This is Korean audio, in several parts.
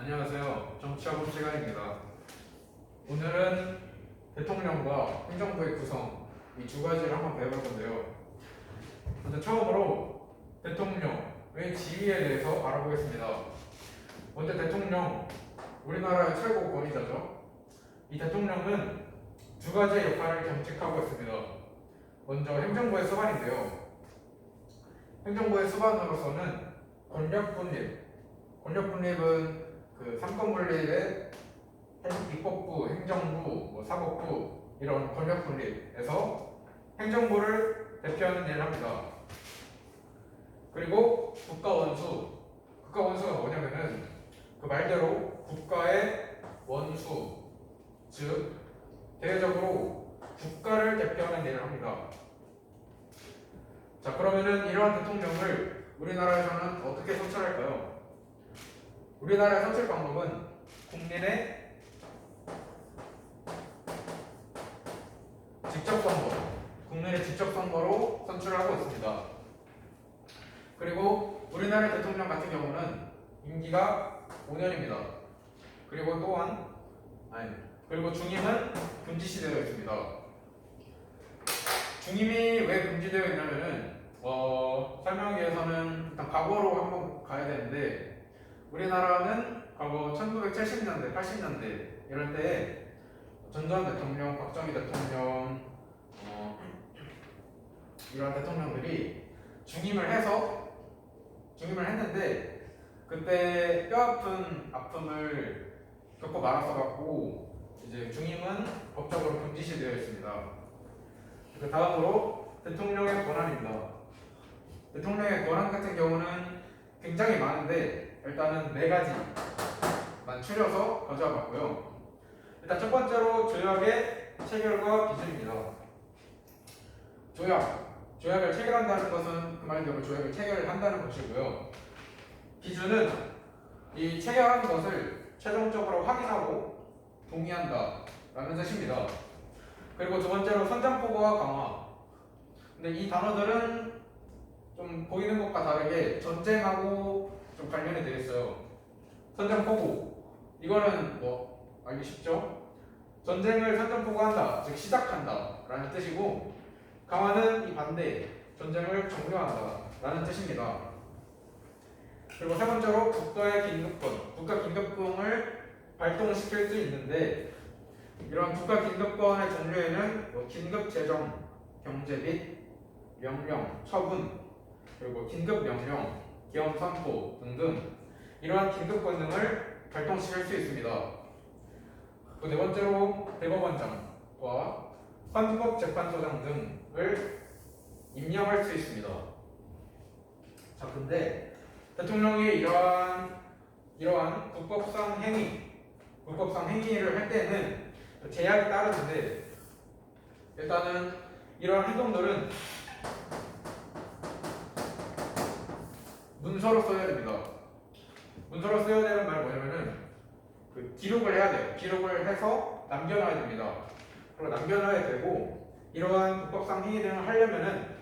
안녕하세요. 정치학업 시간입니다. 오늘은 대통령과 행정부의 구성 이 두 가지를 한번 배워볼 건데요. 먼저 처음으로 대통령의 지위에 대해서 알아보겠습니다. 먼저 대통령, 우리나라의 최고 권위자죠. 이 대통령은 두 가지의 역할을 겸직하고 있습니다. 먼저 행정부의 수반인데요. 행정부의 수반으로서는 권력 분립은 그 삼권 분립의 입법부, 행정부, 사법부 이런 권력 분립에서 행정부를 대표하는 일을 합니다. 그리고 국가원수가 뭐냐면은 그 말대로 국가의 원수, 즉 대외적으로 국가를 대표하는 일을 합니다. 자, 그러면은 이러한 대통령을 우리나라에서는 어떻게 선출할까요? 우리나라의 선출 방법은 국민의 직접 선거로 선출을 하고 있습니다. 그리고 우리나라 대통령 같은 경우는 임기가 5년입니다. 그리고 중임은 금지시되어 있습니다. 중임이 왜 금지되어 있냐면은 설명하기 위해서는 일단 과거로 한번 가야 되는데 우리나라는 과거 1970년대, 80년대 이럴 때 전두환 대통령, 박정희 대통령 이러한 대통령들이 중임을 했는데 그때 뼈아픈 아픔을 겪고 말아서 갖고 이제 중임은 법적으로 금지시되어 있습니다. 그 다음으로 대통령의 권한입니다. 대통령의 권한 같은 경우는 굉장히 많은데 일단은 4가지만 추려서 가져와 봤고요. 일단 첫 번째로 조약의 체결과 기준입니다. 조약을 체결한다는 것은 그 말대로 조약을 체결을 한다는 것이고요. 기준은 이 체결한 것을 최종적으로 확인하고 동의한다 라는 뜻입니다. 그리고 두 번째로 선전포고와 강화. 근데 이 단어들은 좀 보이는 것과 다르게 전쟁하고 좀 관련이 되어 있어요. 선전포고 이거는 뭐 알기 쉽죠? 전쟁을 선전포고한다, 즉 시작한다 라는 뜻이고, 강화는 이 반대, 전쟁을 종료한다 라는 뜻입니다. 그리고 세 번째로 국가의 긴급권, 국가 긴급권을 발동시킬 수 있는데 이러한 국가 긴급권의 종류에는 긴급재정, 경제 및 명령, 처분, 그리고 긴급명령, 기업선포 등등 이러한 긴급권 등을 발동시킬 수 있습니다. 그 네 번째로 대법원장과 헌법재판소장 등을 임명할 수 있습니다. 자, 근데 대통령이 이러한 국법상 행위를 할 때는 제약이 따르는데 일단은 이러한 행동들은 문서로 써야 됩니다. 문서로 써야 되는 말은 뭐냐면은 기록을 해야 돼요. 기록을 해서 남겨놔야 됩니다. 그리고 남겨놔야 되고 이러한 국법상 행위 등을 하려면은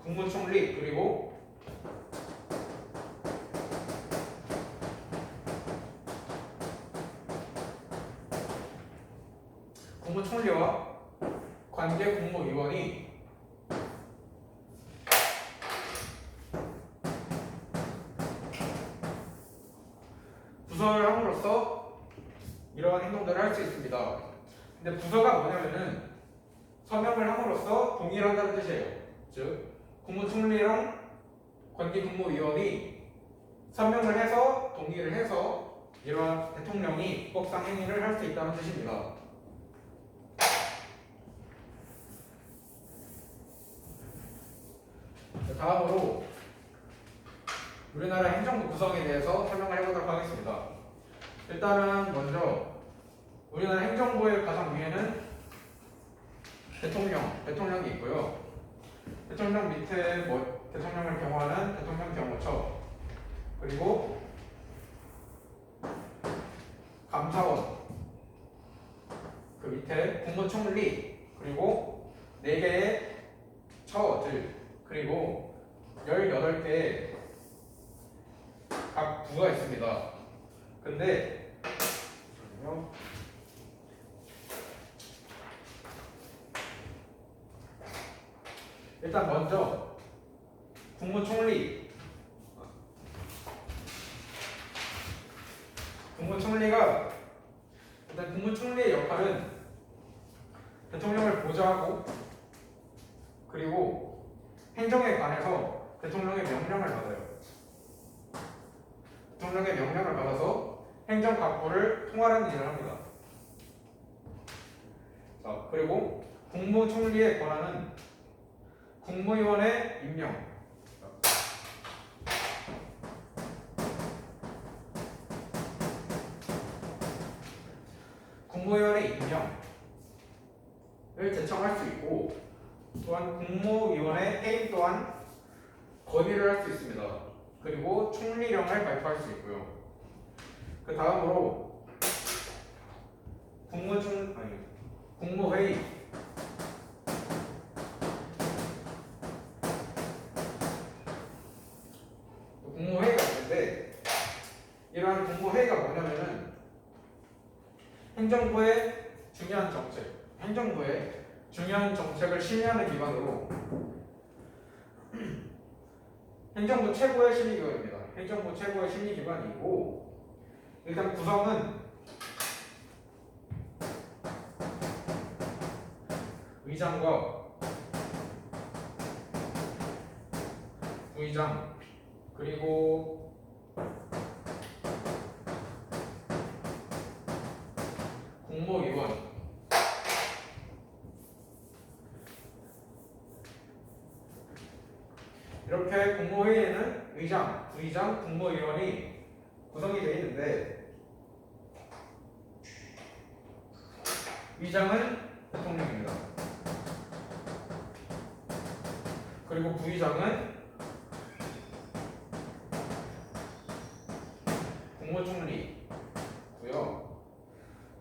국무총리 그리고 국무총리와 관계 국무위원이 부서를 함으로써 이러한 행동들을 할 수 있습니다. 근데 부서가 뭐냐면은 서명을 함으로써 동의를 한다는 뜻이에요. 즉 국무총리랑 관계 국무위원이 서명을 해서 동의를 해서 이러한 대통령이 국법상 행위를 할 수 있다는 뜻입니다. 다음으로 우리나라 행정부 구성에 대해서 설명을 해보도록 하겠습니다. 일단은 먼저 우리나라 행정부의 가장 위에는 대통령이 있고요. 대통령 밑에 대통령을 경호하는 대통령 경호처, 그리고 감사원, 그 밑에 국무총리, 그리고 4개의 처들, 그리고 18개 각 부가 있습니다. 근데 잠시만요. 일단 먼저 국무총리가 일단 국무총리의 역할은 대통령을 보좌하고 그리고 행정에 관해서 대통령의 명령을 받아요. 대통령의 명령을 받아서 행정각부를 통할하는 일을 합니다. 자, 그리고 국무총리의 권한은 국무위원의 임명, 국무위원의 임명을 제청할 수 있고 또한 국무위원의 해임 또한 건의를 할 수 있습니다. 그리고 총리령을 발표할 수 있고요. 그 다음으로 국무회의 국무회의가 있는데 이러한 국무회의가 뭐냐면은 행정부의 중요한 정책을 심의하는 기관으로 행정부 최고의 심의기관입니다. 행정부 최고의 심의기관이고 일단 구성은 의장과 부의장 그리고 국무위원 이렇게 국무회의에는 의장, 부의장, 국무위원이 구성이 되어 있는데 의장은 대통령입니다. 그리고 부의장은 국무총리고요.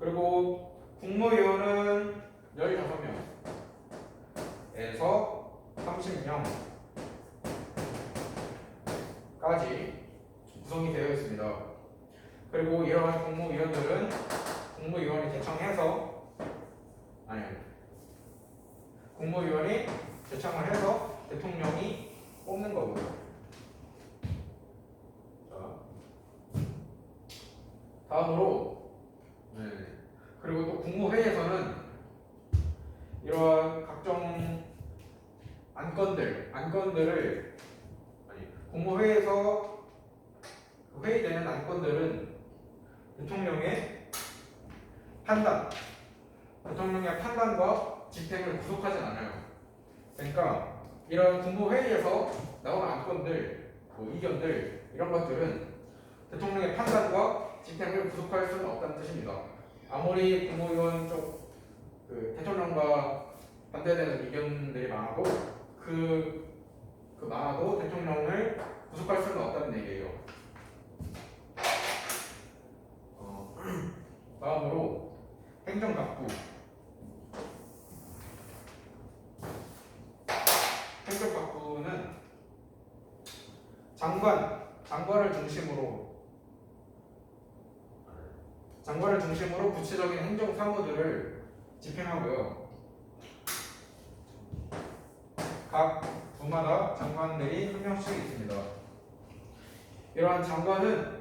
그리고 국무위원은 15명에서 30명까지 구성이 되어 있습니다. 그리고 이러한 국무위원들은 국무위원이 제청을 해서 대통령이 뽑는 거고요. 자, 다음으로 그리고 또 국무회의에서는 이러한 각종 안건들을 국무회의에서 회의되는 안건들은 대통령의 판단과 집행을 구속하진 않아요. 그러니까 이런 국무회의에서 나오는 안건들, 의견들 이런 것들은 대통령의 판단과 집행을 구속할 수는 없다는 뜻입니다. 아무리 국무위원 쪽 대통령과 반대되는 의견들이 많아도 많아도 대통령을 구속할 수는 없다는 얘기예요. 다음으로 행정각부. 행정각부는 장관을 중심으로 구체적인 행정 사무들을 집행하고요. 각 부마다 장관들이 한 명씩 있습니다. 이러한 장관은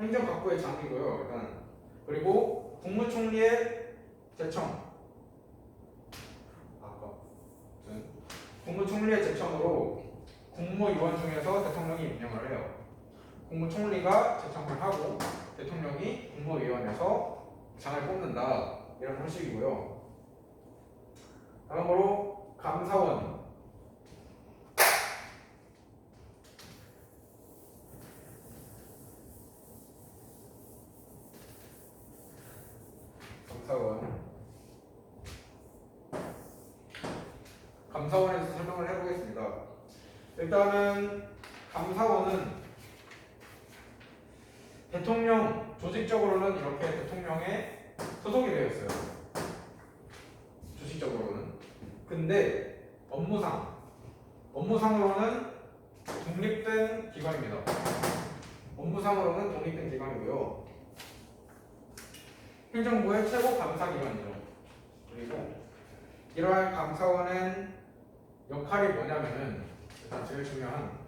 행정각부의 장이고요. 일단 그리고 국무총리의 국무총리의 제청으로 국무위원 중에서 대통령이 임명을 해요. 국무총리가 제청을 하고 대통령이 국무위원회에서 장을 뽑는다 이런 형식이고요. 다음으로 감사원. 감사원에서 설명을 해보겠습니다. 일단은 감사원은 대통령 조직적으로는 이렇게 대통령에 소속이 되어 있어요. 조직적으로는. 근데 업무상 업무상으로는 독립된 기관입니다. 업무상으로는 독립된 기관이고요. 행정부의 최고 감사기관이죠. 그리고 이러한 감사원의 역할이 뭐냐면은 일단 제일 중요한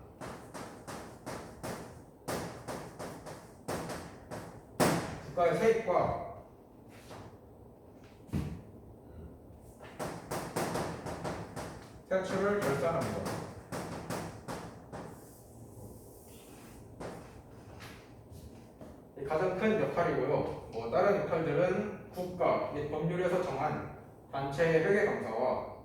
국가의 세입과 세출을 결산합니다. 이 가장 큰 역할이고요. 다른 역할들은 국가 및 법률에서 정한 단체의 회계감사와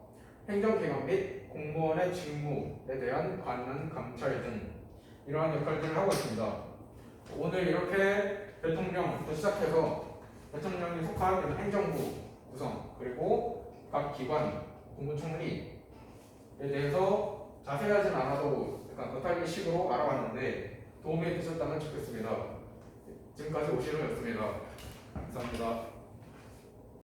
행정기관 및 공무원의 직무에 대한 관련 감찰 등 이러한 역할들을 하고 있습니다. 오늘 이렇게 대통령부터 시작해서 대통령이 속한 행정부 구성 그리고 각 기관 국무총리에 대해서 자세하진 않아도 약간 겉핥기식으로 알아봤는데 도움이 되셨다면 좋겠습니다. 지금까지 오시로였습니다. 감사합니다.